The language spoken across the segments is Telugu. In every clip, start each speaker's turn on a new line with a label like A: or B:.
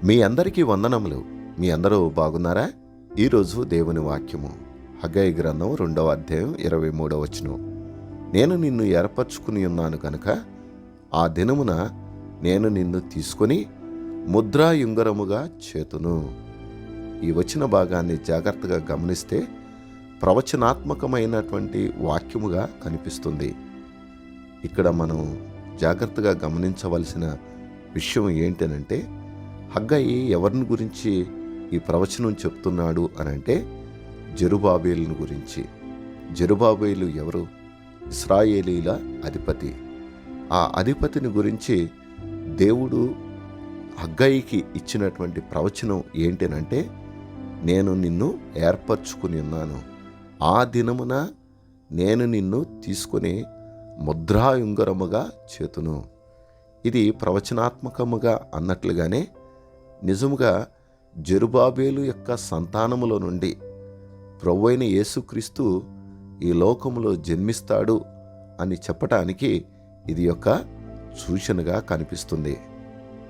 A: మీ అందరికీ వందనములు. మీ అందరూ బాగున్నారా? ఈరోజు దేవుని వాక్యము హగ్గయి గ్రంథం 2వ అధ్యాయం 23వ వచనం. నేను నిన్ను ఏర్పరచుకుని ఉన్నాను కనుక ఆ దినమున నేను నిన్ను తీసుకొని ముద్రా యుంగరముగా చేతును. ఈ వచ్చిన భాగాన్ని జాగ్రత్తగా గమనిస్తే ప్రవచనాత్మకమైనటువంటి వాక్యముగా కనిపిస్తుంది. ఇక్కడ మనం జాగ్రత్తగా గమనించవలసిన విషయం ఏంటనంటే, హగ్గయి ఎవరిని గురించి ఈ ప్రవచనం చెప్తున్నాడు అనంటే జెరుబాబేలును గురించి. జెరుబాబేలు ఎవరు? ఇశ్రాయేలీల అధిపతి. ఆ అధిపతిని గురించి దేవుడు హగ్గయికి ఇచ్చినటువంటి ప్రవచనం ఏంటనంటే, నేను నిన్ను ఏర్పరచుకుని ఉన్నాను, ఆ దినమున నేను నిన్ను తీసుకొని ముద్రాయుంగరముగా చేతును. ఇది ప్రవచనాత్మకముగా అన్నట్లుగానే నిజముగా జెరుబాబేలు యొక్క సంతానములో నుండి ప్రభువైన యేసుక్రీస్తు ఈ లోకములో జన్మిస్తాడు అని చెప్పటానికి ఇది యొక్క సూచనగా కనిపిస్తుంది.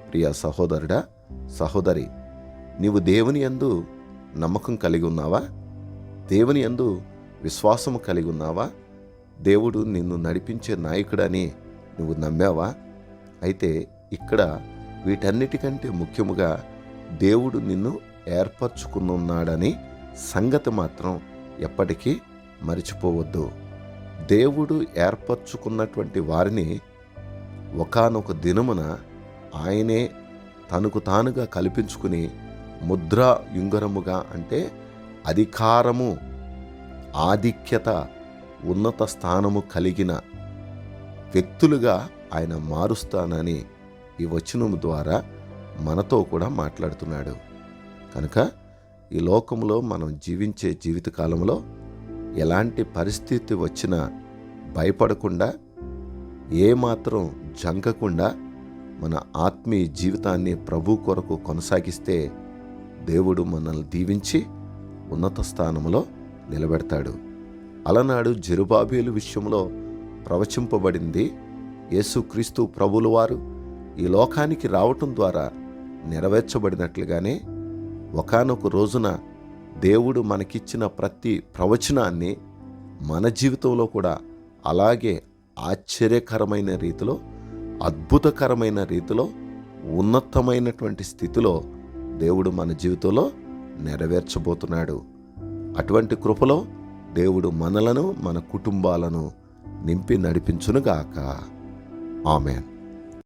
A: ప్రియ సహోదరుడా, సహోదరి, నీవు దేవుని యందు నమ్మకం కలిగి ఉన్నావా? దేవుని యందు విశ్వాసము కలిగి ఉన్నావా? దేవుడు నిన్ను నడిపించే నాయకుడని నువ్వు నమ్మావా? అయితే ఇక్కడ వీటన్నిటికంటే ముఖ్యముగా దేవుడు నిన్ను ఏర్పరచుకున్నాడని సంగతి మాత్రం ఎప్పటికీ మరిచిపోవద్దు. దేవుడు ఏర్పరచుకున్నటువంటి వారిని ఒకానొక దినమున ఆయనే తనకు తానుగా కల్పించుకుని ముద్రా యుంగరముగా, అంటే అధికారము, ఆధిక్యత, ఉన్నత స్థానము కలిగిన వ్యక్తులుగా ఆయన మారుస్తానని ఈ వచనము ద్వారా మనతో కూడా మాట్లాడుతున్నాడు. కనుక ఈ లోకంలో మనం జీవించే జీవితకాలంలో ఎలాంటి పరిస్థితి వచ్చినా భయపడకుండా, ఏమాత్రం జంకకుండా మన ఆత్మీయ జీవితాన్ని ప్రభు కొరకు కొనసాగిస్తే దేవుడు మనల్ని దీవించి ఉన్నత స్థానంలో నిలబెడతాడు. అలనాడు జెరుబాబేలు విషయంలో ప్రవచింపబడింది యేసుక్రీస్తు ప్రభువుల వారు ఈ లోకానికి రావటం ద్వారా నెరవేర్చబడినట్లుగానే ఒకానొక రోజున దేవుడు మనకిచ్చిన ప్రతి ప్రవచనాన్ని మన జీవితంలో కూడా అలాగే ఆశ్చర్యకరమైన రీతిలో, అద్భుతకరమైన రీతిలో, ఉన్నతమైనటువంటి స్థితిలో దేవుడు మన జీవితంలో నెరవేర్చబోతున్నాడు. అటువంటి కృపలో దేవుడు మనలను, మన కుటుంబాలను నింపి నడిపించునుగాక. ఆమేన్.